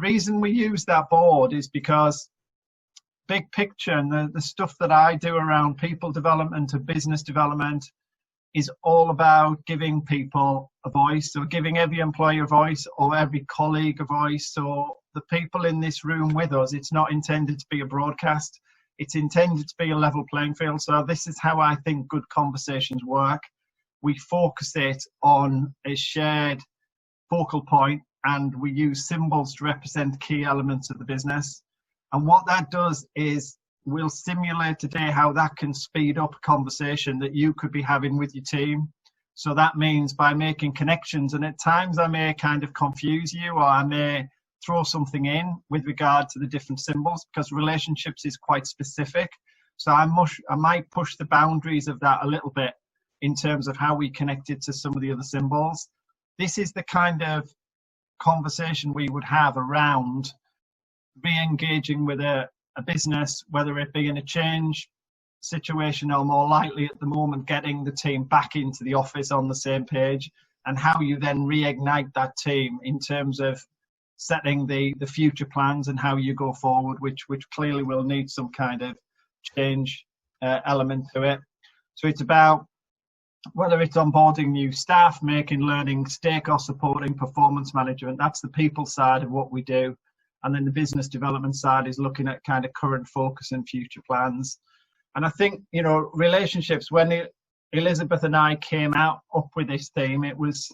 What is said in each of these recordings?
The reason we use that board is because big picture and the stuff that I do around people development and business development is all about giving people a voice, or giving every employee a voice, or every colleague a voice, or the people in this room with us. It's not intended to be a broadcast. It's intended to be a level playing field. So this is how I think good conversations work. We focus it on a shared focal point, and we use symbols to represent key elements of the business. And what that does is we'll simulate today how that can speed up a conversation that you could be having with your team. So that means by making connections, and at times I may kind of confuse you, or I may throw something in with regard to the different symbols, because relationships is quite specific. So I might push the boundaries of that a little bit in terms of how we connect it to some of the other symbols. This is the kind of conversation we would have around re-engaging with a business, whether it be in a change situation or more likely at the moment getting the team back into the office on the same page, and how you then reignite that team in terms of setting the future plans and how you go forward, which clearly will need some kind of change element to it. So it's about whether it's onboarding new staff, making learning stake, or supporting performance management. That's the people side of what we do. And then the business development side is looking at kind of current focus and future plans. And I think, you know, relationships, when Elizabeth and I came up with this theme, it was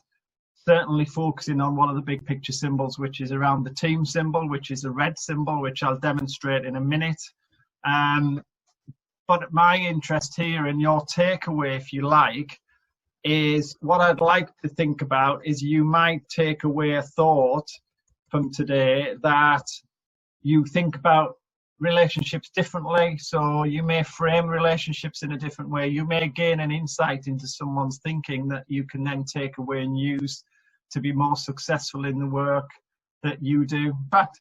certainly focusing on one of the big picture symbols, which is around the team symbol, which is a red symbol, which I'll demonstrate in a minute. But my interest here, and your takeaway, if you like, is what I'd like to think about is you might take away a thought from today that you think about relationships differently. So you may frame relationships in a different way. You may gain an insight into someone's thinking that you can then take away and use to be more successful in the work that you do. But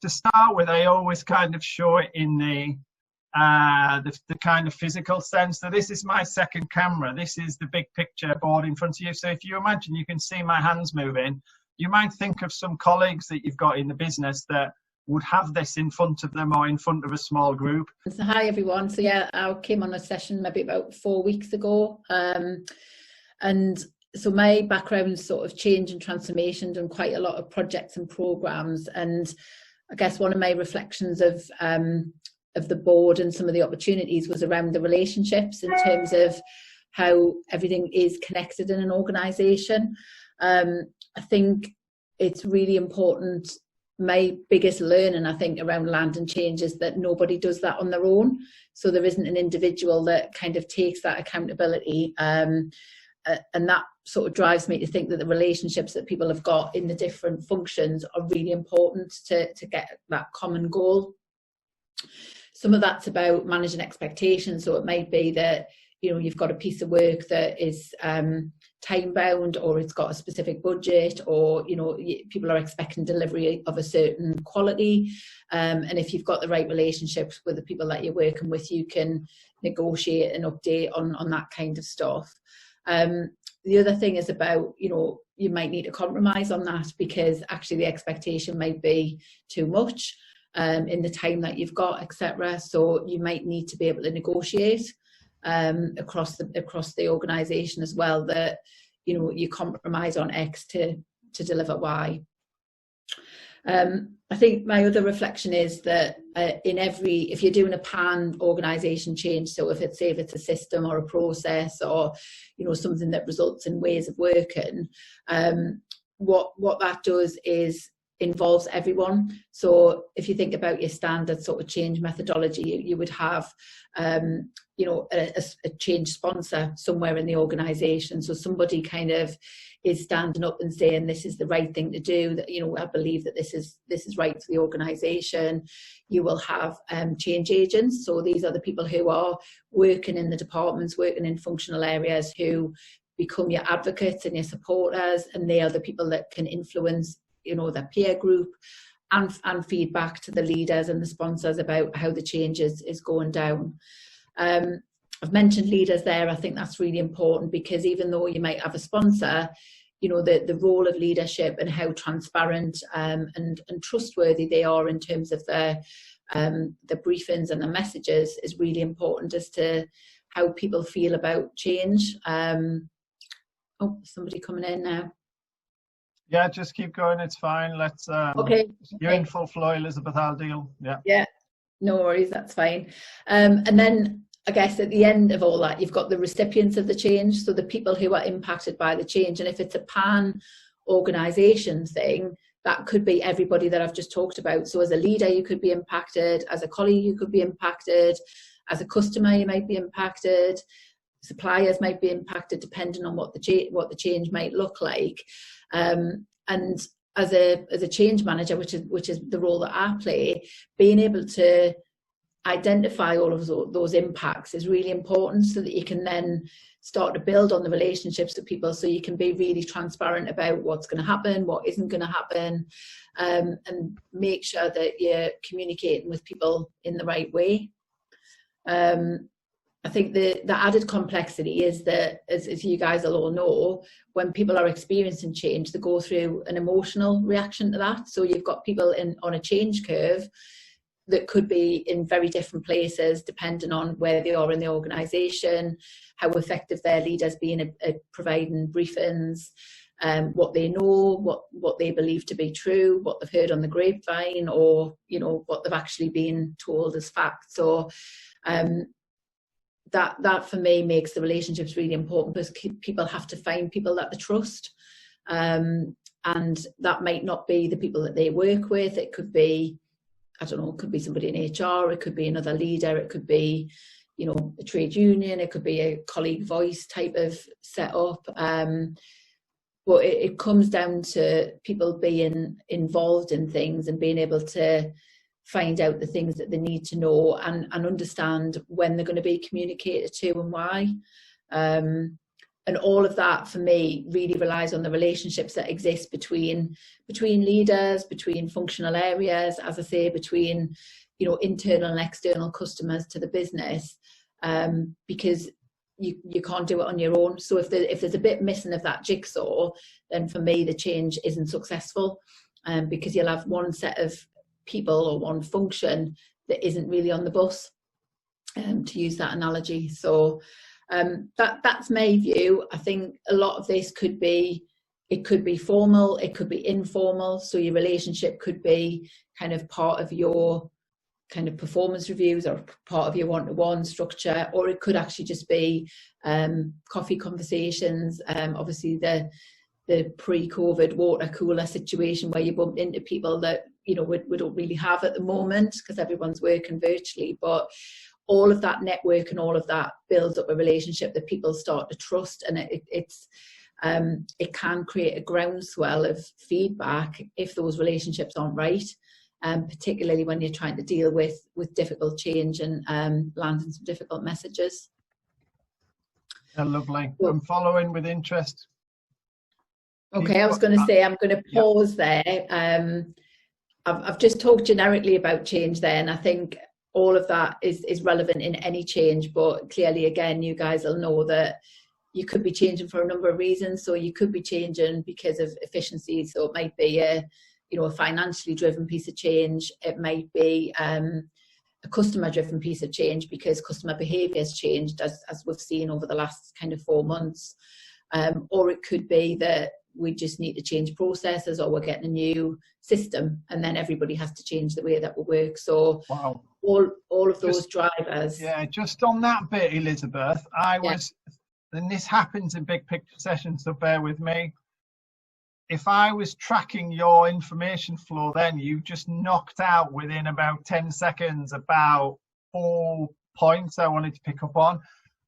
to start with, I always kind of show it in the kind of physical sense. So this is my second camera. This is the big picture board in front of you. So if you imagine you can see my hands moving, you might think of some colleagues that you've got in the business that would have this in front of them or in front of a small group. So hi everyone. So yeah, I came on a session maybe about 4 weeks ago, and so my background is sort of change and transformation, done quite a lot of projects and programs, and I guess one of my reflections of the board and some of the opportunities was around the relationships in terms of how everything is connected in an organisation. I think it's really important. My biggest learning, I think, around land and change is that nobody does that on their own. So there isn't an individual that kind of takes that accountability. And that sort of drives me to think that the relationships that people have got in the different functions are really important to get that common goal. Some of that's about managing expectations. So it might be that, you know, you've got a piece of work that is time bound, or it's got a specific budget, or, you know, people are expecting delivery of a certain quality. And if you've got the right relationships with the people that you're working with, you can negotiate and update on that kind of stuff. The other thing is about, you know, you might need to compromise on that, because actually the expectation might be too much in the time that you've got, etc. So you might need to be able to negotiate across the organisation as well, that, you know, you compromise on X to deliver Y. I think my other reflection is that if you're doing a pan organisation change, so if it's a system or a process, or, you know, something that results in ways of working, what that does is involves everyone. So if you think about your standard sort of change methodology, you would have you know, a change sponsor somewhere in the organisation. So somebody kind of is standing up and saying, this is the right thing to do, that, you know, I believe that this is right for the organisation. You will have change agents. So these are the people who are working in the departments, working in functional areas, who become your advocates and your supporters, and they are the people that can influence, you know, their peer group, and feedback to the leaders and the sponsors about how the change is going down. I've mentioned leaders there. I think that's really important, because even though you might have a sponsor, the role of leadership and how transparent and trustworthy they are in terms of the briefings and the messages is really important as to how people feel about change. Oh, somebody coming in now. Yeah, just keep going. It's fine. Let's. Okay. You're in full flow, Elizabeth. I'll deal. Yeah. Yeah. No worries. That's fine. And then I guess at the end of all that, you've got the recipients of the change, so the people who are impacted by the change. And if it's a pan organisation thing, that could be everybody that I've just talked about. So as a leader, you could be impacted. As a colleague, you could be impacted. As a customer, you might be impacted. Suppliers might be impacted, depending on what the change might look like. And as a change manager, which is the role that I play, being able to identify all of those impacts is really important, so that you can then start to build on the relationships with people, so you can be really transparent about what's going to happen, what isn't going to happen, and make sure that you're communicating with people in the right way. I think the added complexity is that, as you guys will all know, when people are experiencing change, they go through an emotional reaction to that. So you've got people on a change curve that could be in very different places, depending on where they are in the organisation, how effective their leaders being at providing briefings, what they know, what they believe to be true, what they've heard on the grapevine, or what they've actually been told as fact. So that for me makes the relationships really important, because people have to find people that they trust, and that might not be the people that they work with. It could be, I don't know, it could be somebody in HR, it could be another leader, it could be a trade union, it could be a colleague voice type of setup, but it comes down to people being involved in things and being able to find out the things that they need to know, and understand when they're going to be communicated to and why. And all of that, for me, really relies on the relationships that exist between leaders, between functional areas, as I say, between internal and external customers to the business, because you can't do it on your own. So if there's a bit missing of that jigsaw, then for me the change isn't successful, because you'll have one set of people or one function that isn't really on the bus, to use that analogy. So that's my view. I think a lot of this could be formal, it could be informal. So your relationship could be kind of part of your kind of performance reviews or part of your one-to-one structure, or it could actually just be coffee conversations. Obviously the pre-COVID water cooler situation where you bumped into people that we don't really have at the moment, because everyone's working virtually, but all of that network and all of that builds up a relationship that people start to trust, and it can create a groundswell of feedback if those relationships aren't right, particularly when you're trying to deal with difficult change and landing some difficult messages. Yeah, lovely. I'm following with interest. Okay, I was going to say, I'm going to pause there. I've just talked generically about change there, and I think all of that is relevant in any change, but clearly, again, you guys will know that you could be changing for a number of reasons. So you could be changing because of efficiency. So it might be a financially driven piece of change. It might be a customer driven piece of change because customer behaviour has changed, as we've seen over the last kind of 4 months. Or it could be that we just need to change processes, or we're getting a new system, and then everybody has to change the way that we work. So wow. all of those drivers. Yeah, just on that bit, Elizabeth, and this happens in big picture sessions, so bear with me. If I was tracking your information flow, then you just knocked out within about 10 seconds about 4 points I wanted to pick up on.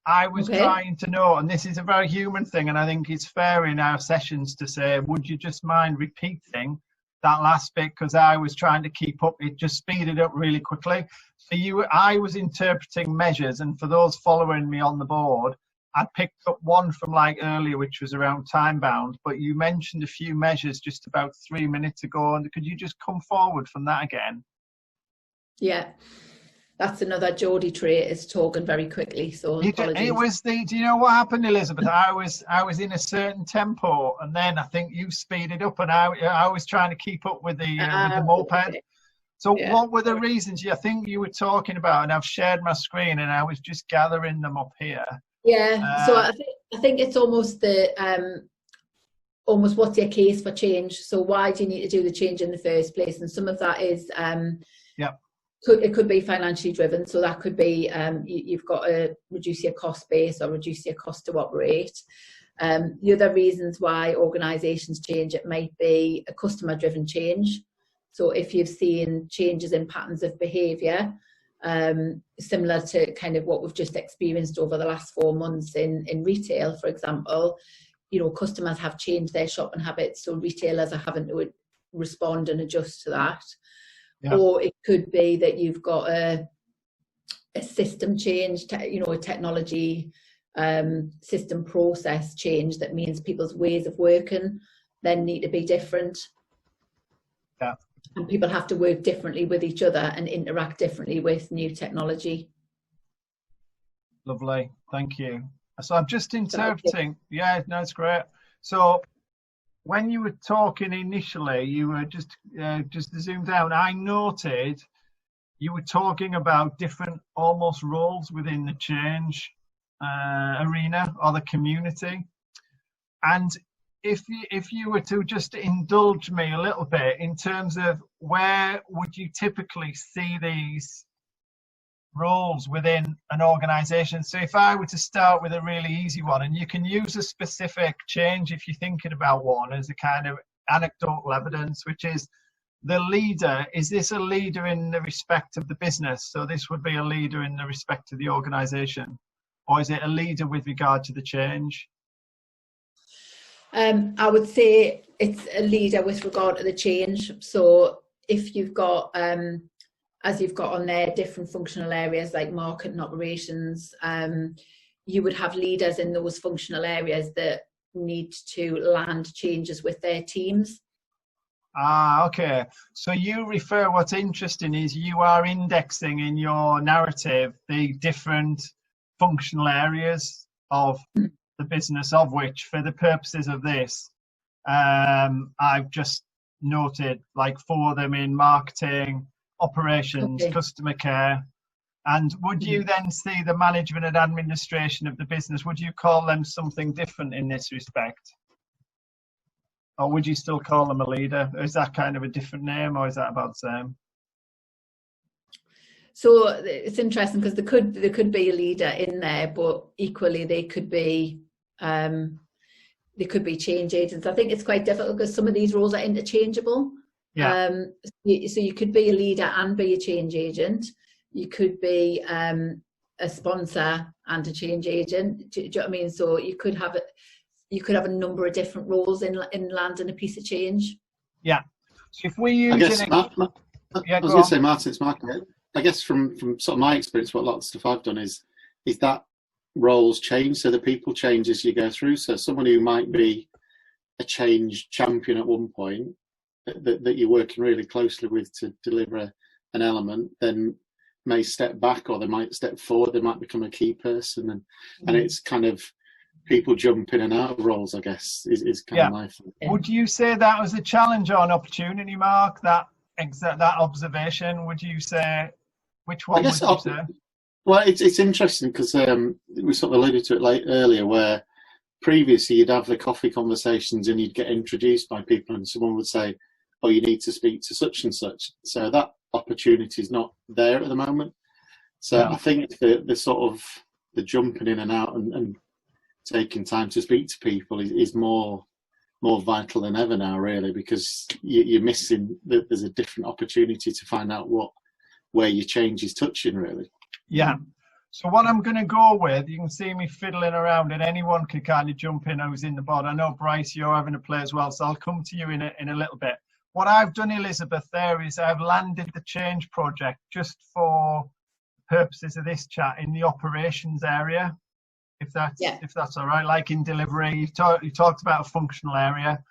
I was trying to know, and this is a very human thing, and I think it's fair in our sessions to say, would you just mind repeating that last bit, because I was trying to keep up. It just speeded up really quickly. So I was interpreting measures, and for those following me on the board, I picked up one from earlier, which was around time bound, but you mentioned a few measures just about 3 minutes ago, and could you just come forward from that again? Yeah. That's another Geordie trait, is talking very quickly. So apologies. It was the. Do you know what happened, Elizabeth? I was in a certain tempo, and then I think you speeded up, and I was trying to keep up with the moped. Okay. So Yeah. what were the reasons you think you were talking about? And I've shared my screen, and I was just gathering them up here. Yeah. So I think it's almost the almost what's your case for change. So why do you need to do the change in the first place? And some of that is it could be financially driven. So that could be you've got to reduce your cost base or reduce your cost to operate. The other reasons why organisations change, it might be a customer driven change. So if you've seen changes in patterns of behaviour, similar to kind of what we've just experienced over the last 4 months in retail, for example, you know, customers have changed their shopping habits, so retailers are having to respond and adjust to that. Yeah. Or it could be that you've got a system change, you know, a technology system process change that means people's ways of working then need to be different. Yeah. And people have to work differently with each other and interact differently with new technology. Lovely, thank you. So I'm just interpreting. Yeah, no, it's great. So when you were talking initially, you were just to zoom down, I noted you were talking about different almost roles within the change arena or the community. And if you were to just indulge me a little bit in terms of where would you typically see these roles within an organization? So if I were to start with a really easy one, and you can use a specific change if you're thinking about one as a kind of anecdotal evidence, which is the leader. Is this a leader in the respect of the business? So this would be a leader in the respect of the organization, or is it a leader with regard to the change? I would say it's a leader with regard to the change. So if you've got as you've got on there different functional areas like market and operations, you would have leaders in those functional areas that need to land changes with their teams. Okay. So you refer, what's interesting is you are indexing in your narrative the different functional areas of the business, of which for the purposes of this, I've just noted like 4 of them in marketing, operations, customer care. And would you then see the management and administration of the business, would you call them something different in this respect? Or would you still call them a leader? Is that kind of a different name, or is that about the same? So it's interesting because there could be a leader in there, but equally they could be change agents. I think it's quite difficult because some of these roles are interchangeable. Yeah. So you could be a leader and be a change agent. You could be a sponsor and a change agent. Do you know what I mean? So you could have a number of different roles in landing a piece of change. Yeah. So if we use, I was going to say, Martin, it's Mark. I guess from sort of my experience, what a lot of stuff I've done is that roles change, so the people change as you go through. So someone who might be a change champion at one point that you're working really closely with to deliver an element, then may step back, or they might step forward. They might become a key person, and it's kind of people jump in and out of roles, I guess, is kind of my thing. Would you say that was a challenge or an opportunity, Mark? That observation? Would you say which one? Would you say? Well, it's interesting because we sort of alluded to it earlier, where previously you'd have the coffee conversations and you'd get introduced by people, and someone would say, "Oh, you need to speak to such and such." So that opportunity is not there at the moment. So I think the sort of the jumping in and out and taking time to speak to people is more vital than ever now, really, because you're missing that there's a different opportunity to find out where your change is touching, really. Yeah. So what I'm going to go with, you can see me fiddling around, and anyone can kind of jump in who's in the bod. I know, Bryce, you're having a play as well, so I'll come to you in a little bit. What I've done, Elizabeth, there is I've landed the change project just for purposes of this chat in the operations area, if that's all right. Like in delivery, you talked about a functional area.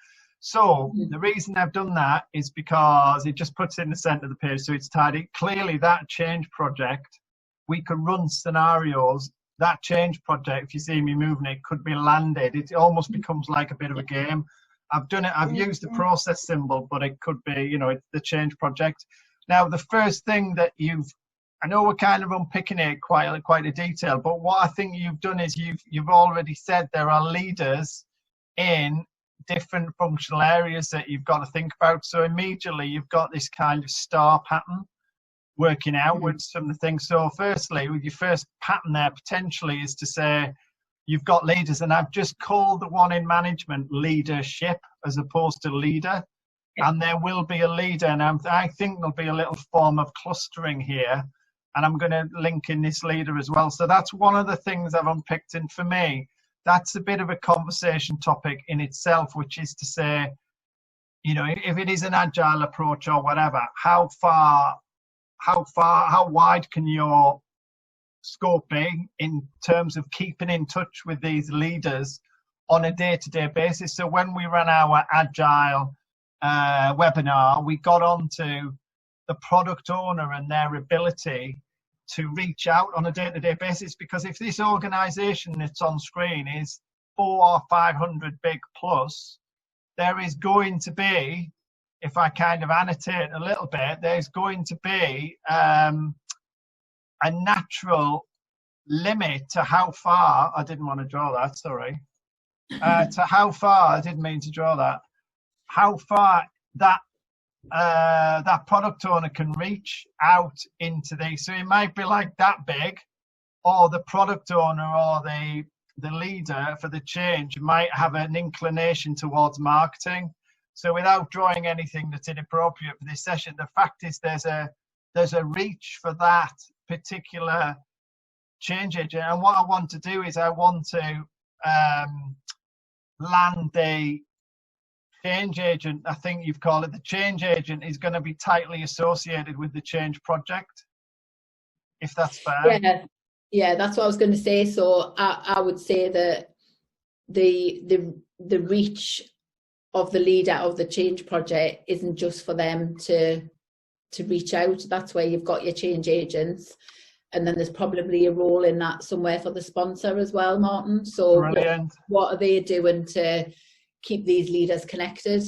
So the reason I've done that is because it just puts it in the center of the page, so it's tidy. Clearly that change project, we could run scenarios. That change project, if you see me moving it, could be landed. It almost becomes like a bit of a game. I've done it, I've used the process symbol, but it could be, you know, it's the change project. Now, the first thing that I know we're kind of unpicking it quite a detail, but what I think you've done is you've already said there are leaders in different functional areas that you've got to think about. So immediately you've got this kind of star pattern working outwards from the thing. So firstly, with your first pattern there potentially is to say you've got leaders, and I've just called the one in management leadership as opposed to leader. And there will be a leader, and I think there'll be a little form of clustering here, and I'm going to link in this leader as well. So that's one of the things I've unpicked, and for me that's a bit of a conversation topic in itself, which is to say, you know, if it is an agile approach or whatever, how wide can your scope be in terms of keeping in touch with these leaders on a day-to-day basis? So when we ran our agile webinar, we got onto the product owner and their ability to reach out on a day-to-day basis, because if this organization that's on screen is 400 or 500 big plus, there is going to be, if I kind of annotate a little bit, there's going to be a natural limit to how far, I didn't want to draw that, sorry, to how far, I didn't mean to draw that, how far that product owner can reach out into these. So it might be like that big, or the product owner or the leader for the change might have an inclination towards marketing. So without drawing anything that's inappropriate for this session, the fact is there's a reach for that particular change agent. And what I want to do is I want to land the change agent. I think you've called it the change agent is going to be tightly associated with the change project, if that's fair. Yeah, that's what I was going to say. So I would say that the reach of the leader of the change project isn't just for them to reach out. That's where you've got your change agents, and then there's probably a role in that somewhere for the sponsor as well, Martin. So what are they doing to keep these leaders connected?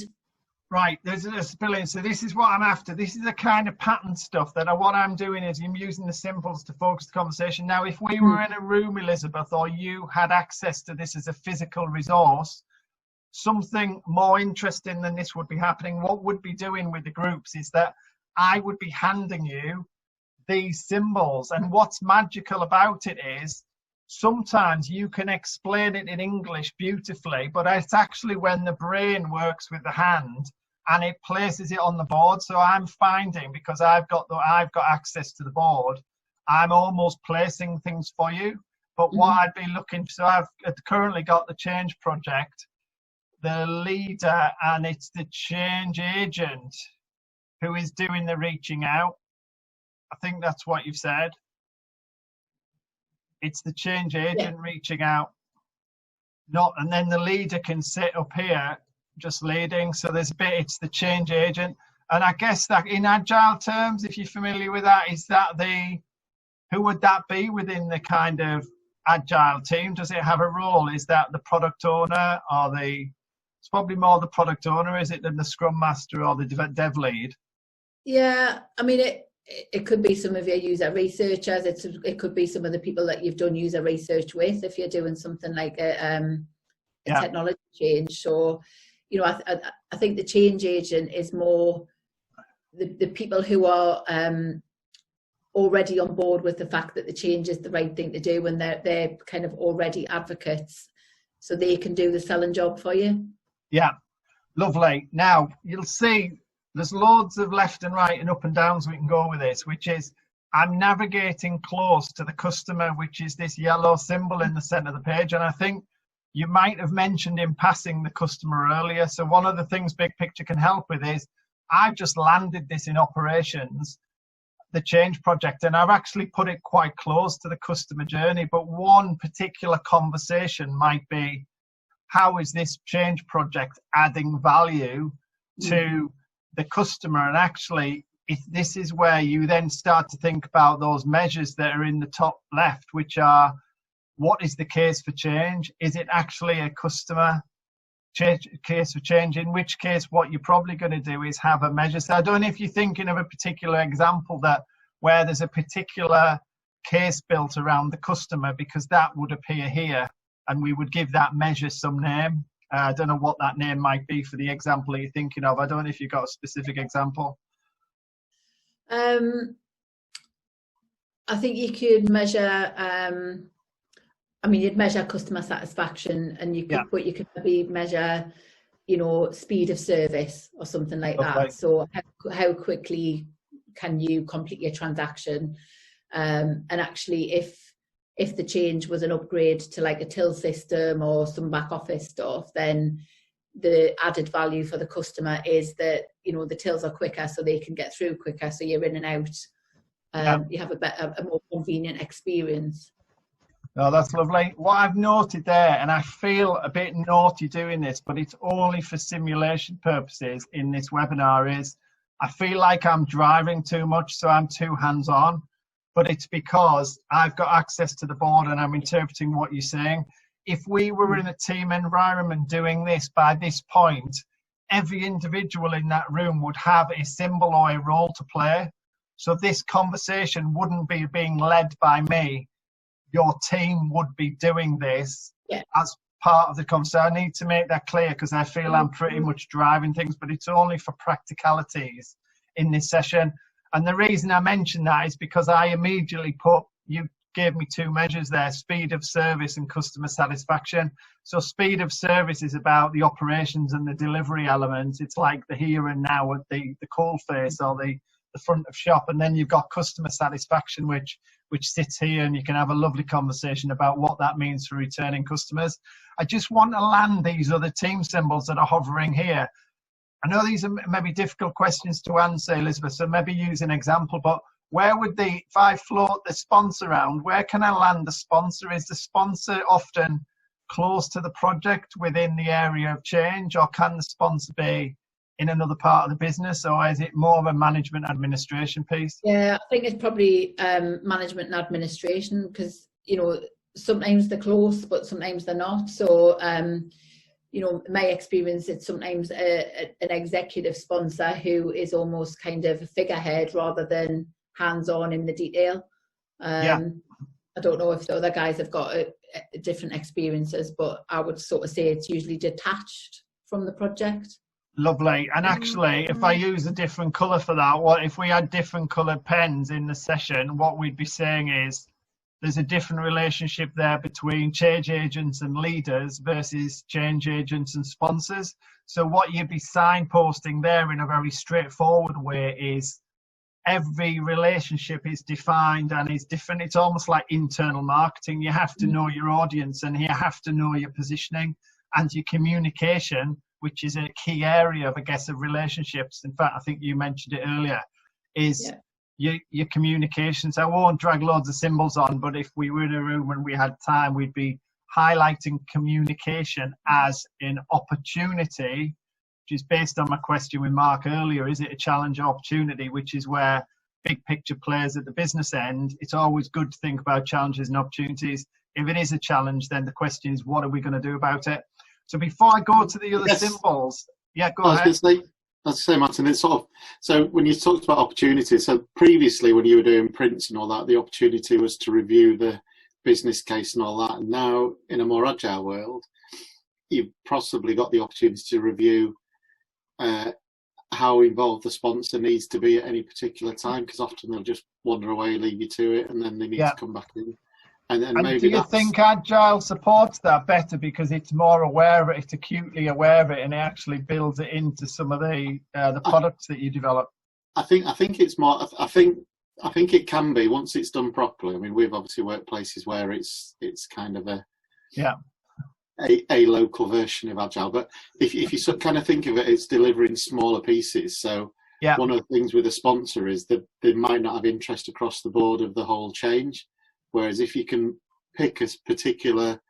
Right, there's a billion. So this is what I'm after. This is the kind of pattern stuff that what I'm doing is I'm using the symbols to focus the conversation. Now, if we were in a room, Elizabeth, or you had access to this as a physical resource, something more interesting than this would be happening. What would be doing with the groups is that I would be handing you these symbols, and what's magical about it is sometimes you can explain it in English beautifully, but it's actually when the brain works with the hand and it places it on the board. So I'm finding, because I've got access to the board, I'm almost placing things for you. But what I'd be looking, so I've currently got the change project, the leader, and it's the change agent who is doing the reaching out. I think that's what you've said. It's the change agent reaching out. And then the leader can sit up here just leading. So there's a bit, it's the change agent. And I guess that in agile terms, if you're familiar with that, is that who would that be within the kind of agile team? Does it have a role? Is that the product owner, or it's probably more the product owner, is it, than the scrum master or the dev lead? Yeah, I mean, it could be some of your user researchers. It could be some of the people that you've done user research with if you're doing something like a technology change. So, you know, I think the change agent is more the people who are already on board with the fact that the change is the right thing to do, and they're kind of already advocates, so they can do the selling job for you. Yeah, lovely. Now you'll see there's loads of left and right and up and downs we can go with this, which is I'm navigating close to the customer, which is this yellow symbol in the center of the page. And I think you might have mentioned in passing the customer earlier. So one of the things Big Picture can help with is I've just landed this in operations, the change project, and I've actually put it quite close to the customer journey. But one particular conversation might be, how is this change project adding value to the customer? And actually, if this is where you then start to think about those measures that are in the top left, which are, what is the case for change? Is it actually a customer case for change? In which case, what you're probably going to do is have a measure. So I don't know if you're thinking of a particular example that where there's a particular case built around the customer, because that would appear here, and we would give that measure some name. I don't know what that name might be for the example that you're thinking of. I don't know if you've got a specific example. I think you could measure, you'd measure customer satisfaction, and you could, but you could maybe measure, speed of service or something like that. So how quickly can you complete your transaction? And actually, if the change was an upgrade to like a till system or some back office stuff, then the added value for the customer is that, the tills are quicker, so they can get through quicker, so you're in and out. You have a more convenient experience. Oh, that's lovely. What I've noted there, and I feel a bit naughty doing this, but it's only for simulation purposes in this webinar, is I feel like I'm driving too much, so I'm too hands-on. But it's because I've got access to the board and I'm interpreting what you're saying. If we were in a team environment doing this, by this point, every individual in that room would have a symbol or a role to play. So this conversation wouldn't be being led by me. Your team would be doing this as part of the conversation. I need to make that clear, because I feel I'm pretty much driving things, but it's only for practicalities in this session. And the reason I mention that is because I immediately you gave me two measures there, speed of service and customer satisfaction. So speed of service is about the operations and the delivery element. It's like the here and now at the coal face or the front of shop. And then you've got customer satisfaction, which sits here, and you can have a lovely conversation about what that means for returning customers. I just want to land these other team symbols that are hovering here. I know these are maybe difficult questions to answer, Elizabeth, so maybe use an example, but where would if I float the sponsor around, where can I land the sponsor? Is the sponsor often close to the project within the area of change, or can the sponsor be in another part of the business, or is it more of a management administration piece? Yeah, I think it's probably management and administration, because, sometimes they're close, but sometimes they're not. So, my experience, it's sometimes an executive sponsor who is almost kind of a figurehead rather than hands-on in the detail. I don't know if the other guys have got different experiences, but I would sort of say it's usually detached from the project. Lovely. And actually, if I use a different colour for that, if we had different coloured pens in the session, what we'd be saying is there's a different relationship there between change agents and leaders versus change agents and sponsors. So what you'd be signposting there in a very straightforward way is every relationship is defined and is different. It's almost like internal marketing. You have to know your audience, and you have to know your positioning and your communication, which is a key area of, I guess, of relationships. In fact, I think you mentioned it earlier, is your communications. I won't drag loads of symbols on, but if we were in a room and we had time, we'd be highlighting communication as an opportunity, which is based on my question with Mark earlier. Is it a challenge or opportunity? Which is where big picture players at the business end, it's always good to think about challenges and opportunities. If it is a challenge, then the question is, what are we going to do about it? So before I go to the other symbols, go ahead. That's the same, Martin. It's sort of, so when you talked about opportunities, so previously when you were doing prints and all that, the opportunity was to review the business case and all that. And now in a more agile world, you've possibly got the opportunity to review how involved the sponsor needs to be at any particular time, because often they'll just wander away, leave you to it, and then they need to come back in. And maybe do you think Agile supports that better because it's more aware of it, it's acutely aware of it, and it actually builds it into some of the products that you develop? I think it's more. I think it can be once it's done properly. I mean, we've obviously worked places where it's kind of a local version of Agile, but if you kind of think of it, it's delivering smaller pieces. So one of the things with a sponsor is that they might not have interest across the board of the whole change. Whereas if you can pick a particular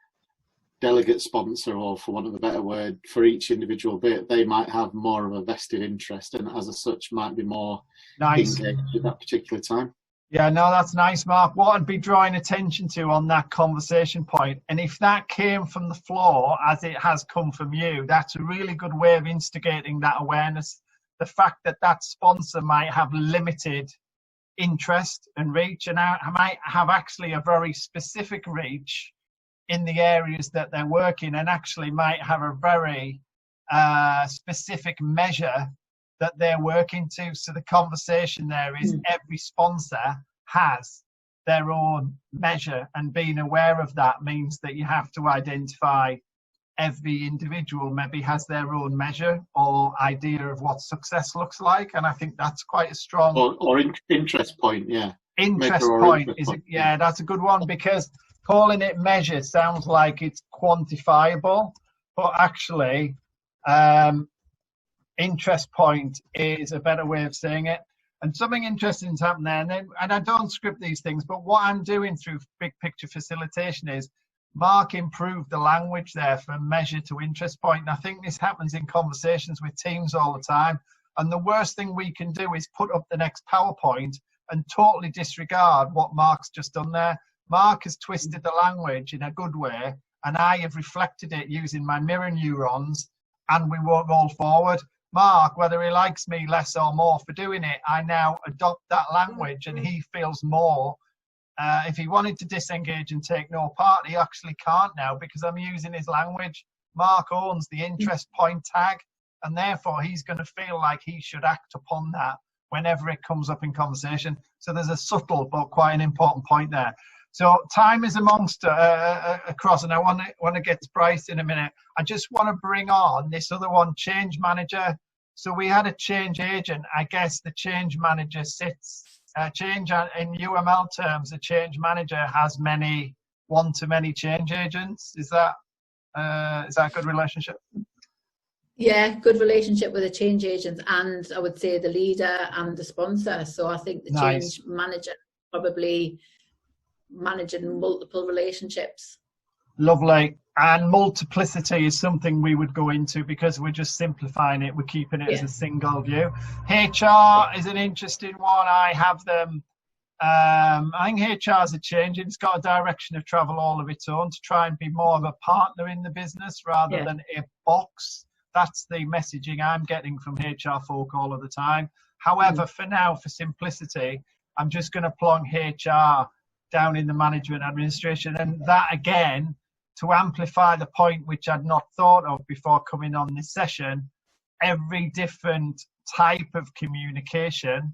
delegate sponsor, or for want of a better word, for each individual bit, they might have more of a vested interest and as such might be more Nice. engaged at that particular time. Yeah, no, that's nice, Mark. What I'd be drawing attention to on that conversation point, and if that came from the floor as it has come from you, that's a really good way of instigating that awareness. The fact that that sponsor might have limited interest and reach, and I might have actually a very specific reach in the areas that they're working, and actually might have a very specific measure that they're working to. So the conversation there is every sponsor has their own measure, and being aware of that means that you have to identify every individual maybe has their own measure or idea of what success looks like. And I think that's quite a strong or interest point. Interest point is yeah, that's a good one, because calling it measure sounds like it's quantifiable, but actually interest point is a better way of saying it. And something interesting's happened there, and I don't script these things, but what I'm doing through big picture facilitation is Mark improved the language there from measure to interest point. And I think this happens in conversations with teams all the time. And the worst thing we can do is put up the next PowerPoint and totally disregard what Mark's just done there. Mark has twisted the language in a good way, and I have reflected it using my mirror neurons, and we won't roll forward. Mark, whether he likes me less or more for doing it, I now adopt that language, and he feels more. If he wanted to disengage and take no part, he actually can't now, because I'm using his language. Mark owns the interest point tag, and therefore he's going to feel like he should act upon that whenever it comes up in conversation. So there's a subtle but quite an important point there. So time is amongst across, and I want to get to Bryce in a minute. I just want to bring on this other one, change manager. So we had a change agent. I guess the change manager sits, change in UML terms, a change manager has one-to-many change agents. Is that a good relationship? Yeah, good relationship with the change agents, and I would say the leader and the sponsor. So I think the change manager probably managing multiple relationships. Lovely. And multiplicity is something we would go into, because we're just simplifying it. We're keeping it as a single view. HR is an interesting one. I have them. I think HR is a change. It's got a direction of travel all of its own to try and be more of a partner in the business rather than a box. That's the messaging I'm getting from HR folk all of the time. However, for now, for simplicity, I'm just going to plonk HR down in the management administration. And that, again, to amplify the point which I'd not thought of before coming on this session, every different type of communication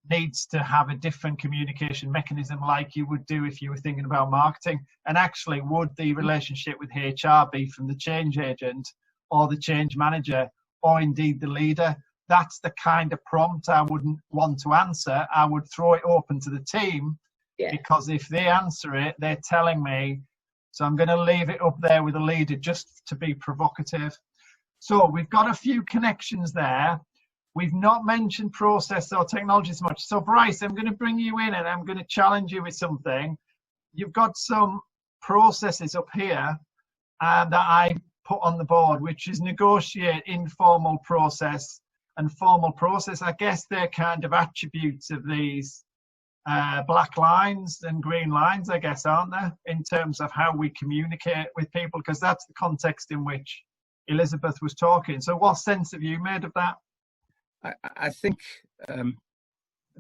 needs to have a different communication mechanism, like you would do if you were thinking about marketing. And actually, would the relationship with HR be from the change agent or the change manager or indeed the leader? That's the kind of prompt I wouldn't want to answer. I would throw it open to the team, because if they answer it, they're telling me. So I'm going to leave it up there with the leader just to be provocative. So we've got a few connections there. We've not mentioned process or technology so much. So Bryce, I'm going to bring you in and I'm going to challenge you with something. You've got some processes up here that I put on the board, which is negotiate, informal process and formal process. I guess they're kind of attributes of these black lines and green lines, I guess, aren't there, in terms of how we communicate with people, because that's the context in which Elizabeth was talking. So what sense have you made of that? I think a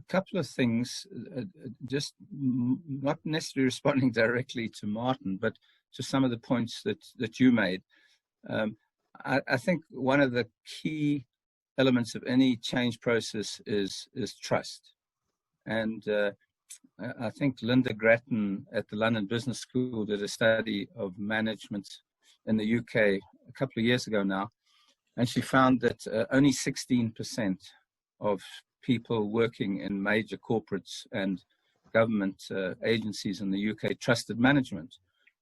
couple of things, just not necessarily responding directly to Martin, but to some of the points that you made. I think one of the key elements of any change process is trust. And I think Linda Grattan at the London Business School did a study of management in the UK a couple of years ago now, and she found that only 16% of people working in major corporates and government agencies in the UK trusted management.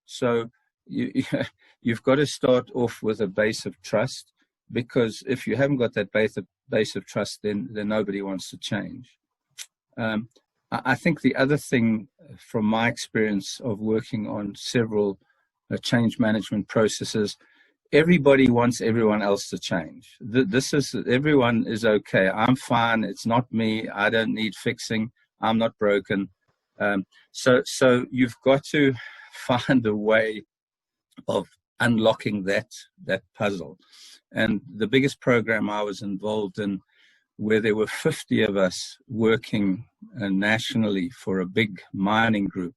So you've got to start off with a base of trust, because if you haven't got that base of trust, then nobody wants to change. I think the other thing, from my experience of working on several change management processes. Everybody wants everyone else to change. Everyone is okay. I'm fine. It's not me. I don't need fixing. I'm not broken. So you've got to find a way of unlocking that puzzle. And the biggest program I was involved in, where there were 50 of us working nationally for a big mining group,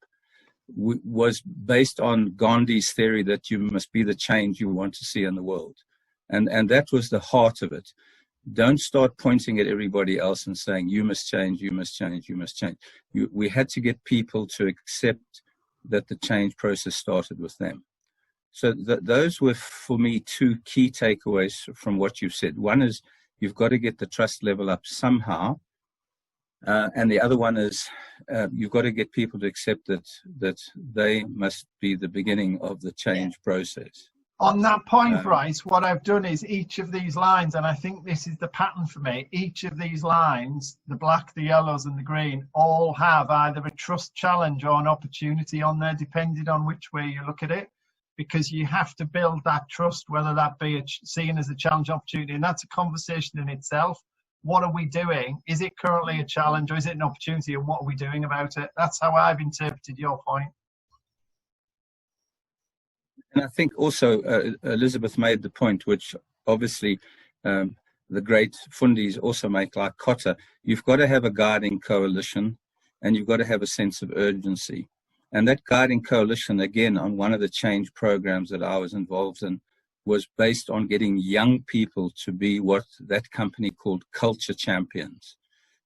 was based on Gandhi's theory that you must be the change you want to see in the world. And that was the heart of it. Don't start pointing at everybody else and saying, you must change, you must change, you must change. We had to get people to accept that the change process started with them. So those were, for me, two key takeaways from what you've said. One is you've got to get the trust level up somehow. And the other one is you've got to get people to accept that they must be the beginning of the change process. On that point, Bryce, what I've done is each of these lines, and I think this is the pattern for me, each of these lines, the black, the yellows and the green, all have either a trust challenge or an opportunity on there, depending on which way you look at it, because you have to build that trust, whether that be seen as a challenge opportunity, and that's a conversation in itself. What are we doing? Is it currently a challenge or is it an opportunity, and what are we doing about it? That's how I've interpreted your point. And I think also Elizabeth made the point, which obviously the great Fundis also make, like Cotter. You've got to have a guiding coalition and you've got to have a sense of urgency. And that guiding coalition, again, on one of the change programs that I was involved in, was based on getting young people to be what that company called culture champions.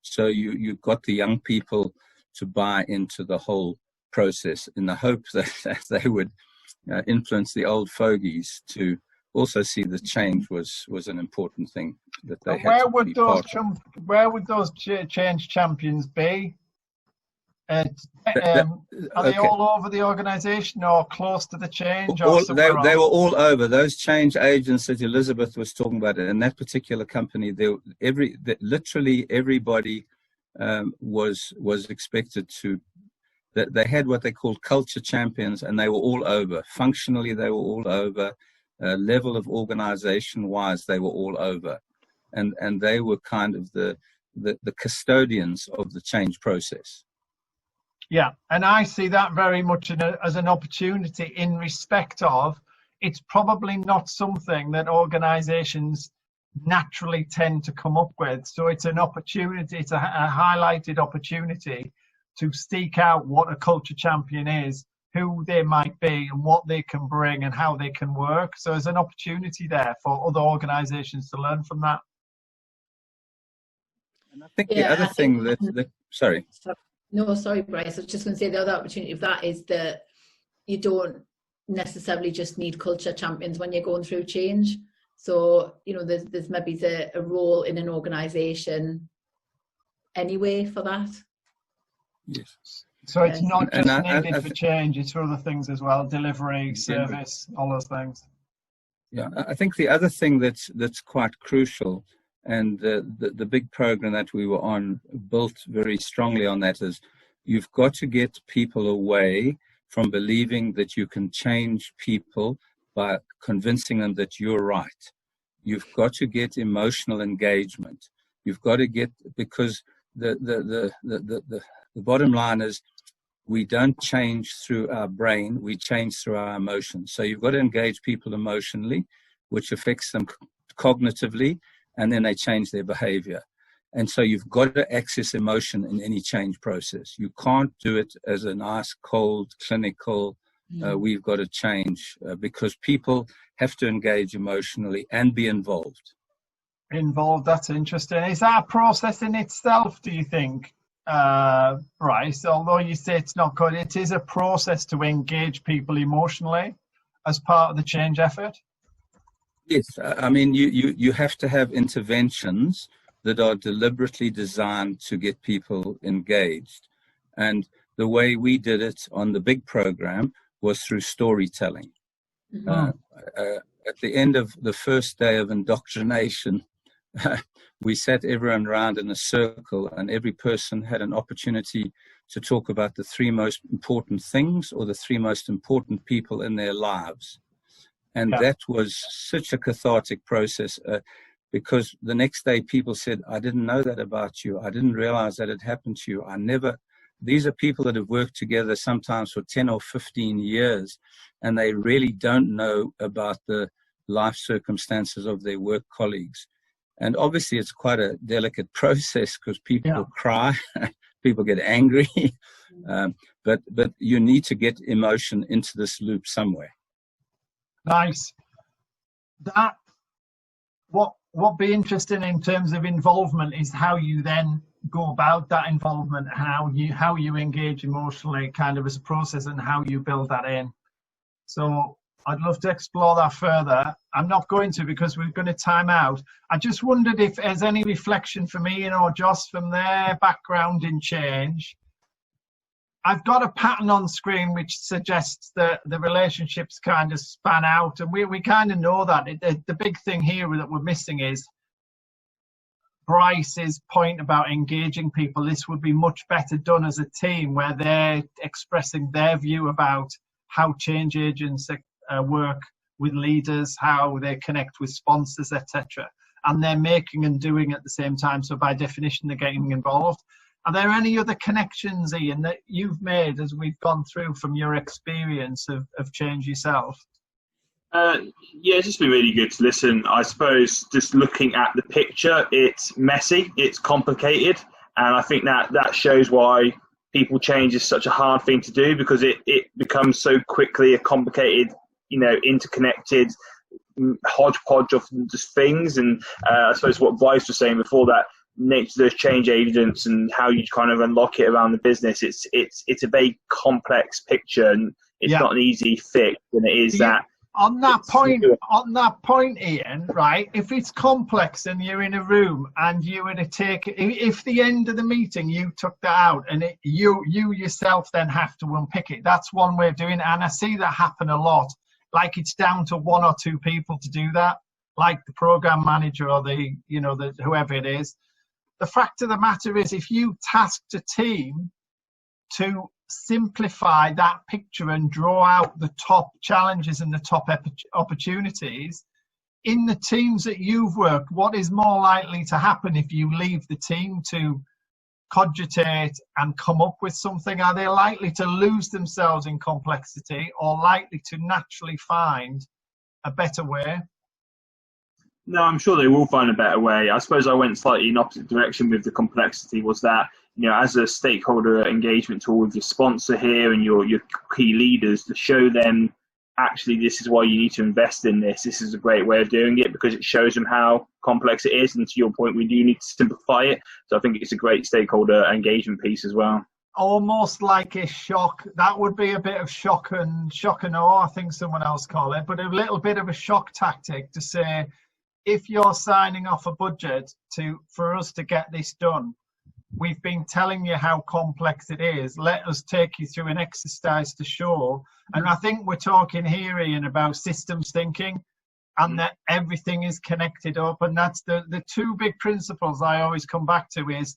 So you got the young people to buy into the whole process in the hope that they would influence the old fogies to also see the change was an important thing that they had to be part of. Where would those change champions be? Are they all over the organisation or close to the change? They were all over. Those change agents that Elizabeth was talking about in that particular company, literally everybody was expected to. That they had what they called culture champions, and they were all over. Functionally, they were all over. Level of organisation-wise, they were all over, and they were kind of the custodians of the change process. Yeah, and I see that very much as an opportunity in respect of it's probably not something that organisations naturally tend to come up with. So it's an opportunity, it's a highlighted opportunity to seek out what a culture champion is, who they might be and what they can bring and how they can work. So there's an opportunity there for other organisations to learn from that. And I think the other thing sorry. No, sorry, Bryce. I was just going to say the other opportunity of that is that you don't necessarily just need culture champions when you're going through change. So, there's maybe a role in an organisation anyway for that. Yes. So it's not just needed for change, it's for other things as well, delivery, service, all those things. Yeah, I think the other thing that's quite crucial, and the big program that we were on built very strongly on that, is you've got to get people away from believing that you can change people by convincing them that you're right. You've got to get emotional engagement. You've got to get, because the bottom line is we don't change through our brain, we change through our emotions. So you've got to engage people emotionally, which affects them cognitively, and then they change their behavior. And so you've got to access emotion in any change process. You can't do it as a nice, cold, clinical, we've got to change, because people have to engage emotionally and be involved. That's interesting. Is that a process in itself, do you think, Bryce? Although you say it's not good, it is a process to engage people emotionally as part of the change effort? Yes, I mean, you have to have interventions that are deliberately designed to get people engaged. And the way we did it on the big program was through storytelling. At the end of the first day of indoctrination, we sat everyone around in a circle, and every person had an opportunity to talk about the 3 most important things or the 3 most important people in their lives. And that was such a cathartic process, because the next day people said, I didn't know that about you. I didn't realize that it happened to you. These are people that have worked together sometimes for 10 or 15 years, and they really don't know about the life circumstances of their work colleagues. And obviously it's quite a delicate process, because people cry, people get angry, but you need to get emotion into this loop somewhere. Nice. That what be interesting in terms of involvement is how you then go about that involvement, how you engage emotionally, kind of as a process, and how you build that in. So I'd love to explore that further. I'm not going to, because we're going to time out. I just wondered if there's any reflection from Ian or Joss from their background in change. I've got a pattern on screen which suggests that the relationships kind of span out, and we kind of know that. The big thing here that we're missing is Bryce's point about engaging people. This would be much better done as a team, where they're expressing their view about how change agents work with leaders, how they connect with sponsors, etc. And they're making and doing at the same time, so by definition they're getting involved. Are there any other connections, Ian, that you've made as we've gone through from your experience of change yourself? Yeah, it's just been really good to listen. I suppose just looking at the picture, it's messy, it's complicated, and I think that shows why people change is such a hard thing to do, because it becomes so quickly a complicated, interconnected hodgepodge of just things. And I suppose what Bryce was saying before, that nature those change agents and how you kind of unlock it around the business, it's a very complex picture, and it's not an easy fix, and it is that. On that point, Ian, right, if it's complex and you're in a room and you were to take, if the end of the meeting you took that out and you yourself then have to unpick it, that's one way of doing it. And I see that happen a lot. Like, it's down to 1 or 2 people to do that, like the program manager or the whoever it is. The fact of the matter is, if you tasked a team to simplify that picture and draw out the top challenges and the top opportunities in the teams that you've worked, what is more likely to happen if you leave the team to cogitate and come up with something? Are they likely to lose themselves in complexity, or likely to naturally find a better way? No, I'm sure they will find a better way. I suppose I went slightly in opposite direction with the complexity, was that, as a stakeholder engagement tool with your sponsor here and your key leaders, to show them, actually, this is why you need to invest in this. This is a great way of doing it, because it shows them how complex it is. And to your point, we do need to simplify it. So I think it's a great stakeholder engagement piece as well. Almost like a shock. That would be a bit of shock and awe, I think someone else call it, but a little bit of a shock tactic to say, if you're signing off a budget for us to get this done, we've been telling you how complex it is. Let us take you through an exercise to show. And I think we're talking here, Ian, about systems thinking, and that everything is connected up. And that's the 2 big principles I always come back to is,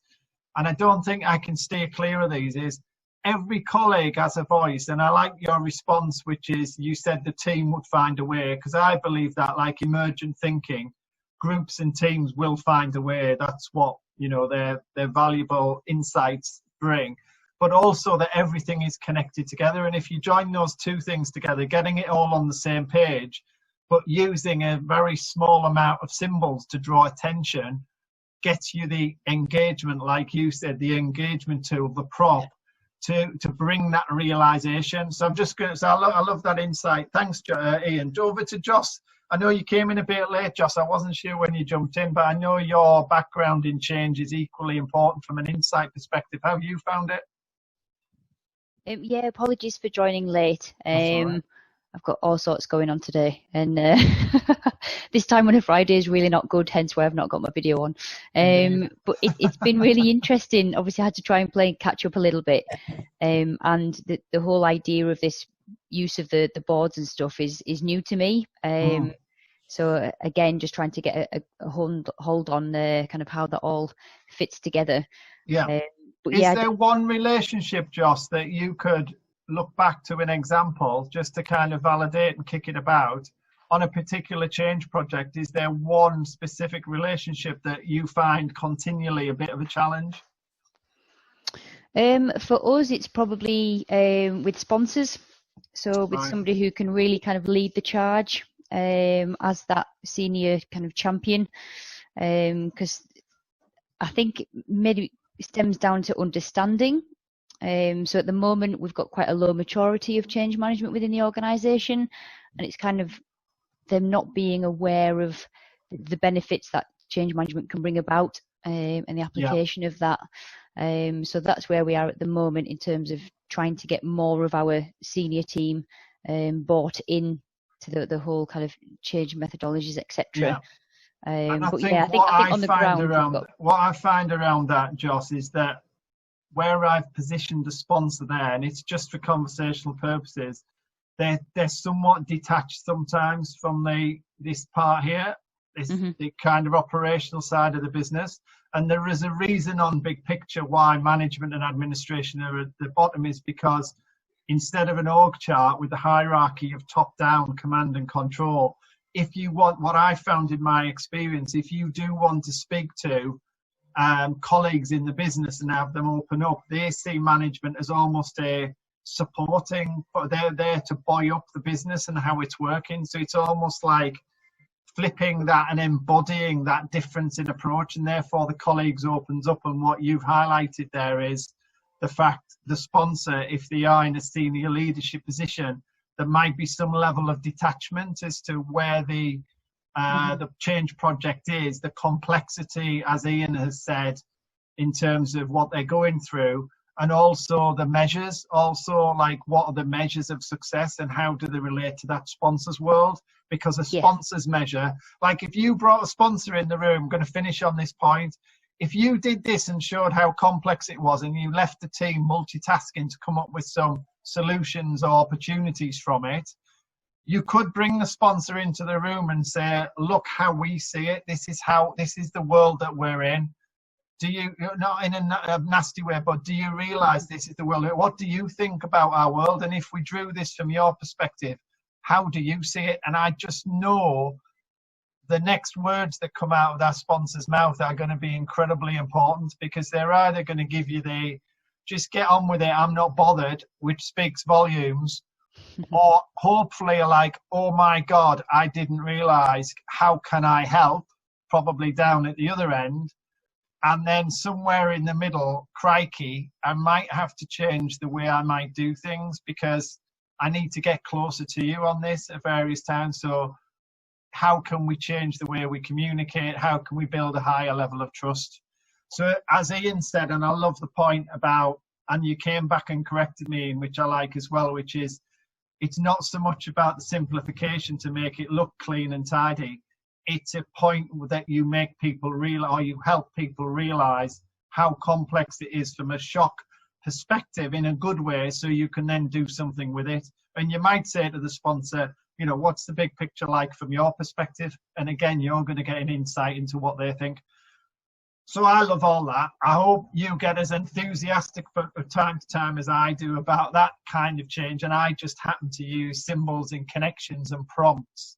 and I don't think I can steer clear of these, is every colleague has a voice. And I like your response, which is, you said the team would find a way, because I believe that, like emergent thinking, groups and teams will find a way. That's what their valuable insights bring, but also that everything is connected together. And if you join those 2 things together, getting it all on the same page, but using a very small amount of symbols to draw attention, gets you the engagement, like you said, the engagement tool, the prop, to bring that realization. So I'm just going to say, I love that insight. Thanks, Ian. Over to Joss. I know you came in a bit late, Joss. I wasn't sure when you jumped in, but I know your background in change is equally important from an insight perspective. How have you found it? Yeah, apologies for joining late. I've got all sorts going on today, and this time on a Friday is really not good, hence why I've not got my video on. But it's been really interesting. Obviously, I had to try and play catch up a little bit, and the whole idea of this use of the boards and stuff is new to me. So again, just trying to get a hold on kind of how that all fits together. Yeah. But Is yeah, there one relationship, Joss, that you could look back to an example just to kind of validate and kick it about on a particular change project? Is there one specific relationship that you find continually a bit of a challenge? For us, it's probably with sponsors. So with somebody who can really kind of lead the charge as that senior kind of champion, because I think maybe it stems down to understanding. So at the moment, we've got quite a low maturity of change management within the organisation, and it's kind of them not being aware of the benefits that change management can bring about and the application of that. So that's where we are at the moment in terms of trying to get more of our senior team bought in to the whole kind of change methodologies, etc. But I think on the ground, what I find around that, Joss, is that where I've positioned a sponsor there, and it's just for conversational purposes, they're somewhat detached sometimes from this part here, the kind of operational side of the business. And there is a reason on big picture why management and administration are at the bottom, is because instead of an org chart with the hierarchy of top-down command and control, if you want, what I found in my experience, if you do want to speak to colleagues in the business and have them open up, they see management as almost a supporting, but they're there to buoy up the business and how it's working. So it's almost like flipping that and embodying that difference in approach, and therefore the colleagues opens up. And what you've highlighted there is the fact the sponsor, if they are in a senior leadership position, there might be some level of detachment as to where the change project is, the complexity, as Ian has said, in terms of what they're going through, and also the measures, also like what are the measures of success and how do they relate to that sponsor's world? Because a sponsor's measure, like if you brought a sponsor in the room, I'm going to finish on this point, if you did this and showed how complex it was and you left the team multitasking to come up with some solutions or opportunities from it, you could bring the sponsor into the room and say, look how we see it, this is the world that we're in. Do you, not in a nasty way, but do you realize this is the world? What do you think about our world? And if we drew this from your perspective, how do you see it? And I just know the next words that come out of that sponsor's mouth are going to be incredibly important, because they're either going to give you the just get on with it, I'm not bothered, which speaks volumes, or hopefully like, oh my God, I didn't realize, how can I help? Probably down at the other end. And then somewhere in the middle, crikey, I might have to change the way I might do things because I need to get closer to you on this at various times. So how can we change the way we communicate? How can we build a higher level of trust? So as Ian said, and I love the point about, and you came back and corrected me, in which I like as well, which is it's not so much about the simplification to make it look clean and tidy. It's a point that you make people realize, or you help people realize how complex it is from a shock perspective in a good way, so you can then do something with it. And you might say to the sponsor, you know, what's the big picture like from your perspective? And again, you're going to get an insight into what they think. So I love all that. I hope you get as enthusiastic from time to time as I do about that kind of change. And I just happen to use symbols and connections and prompts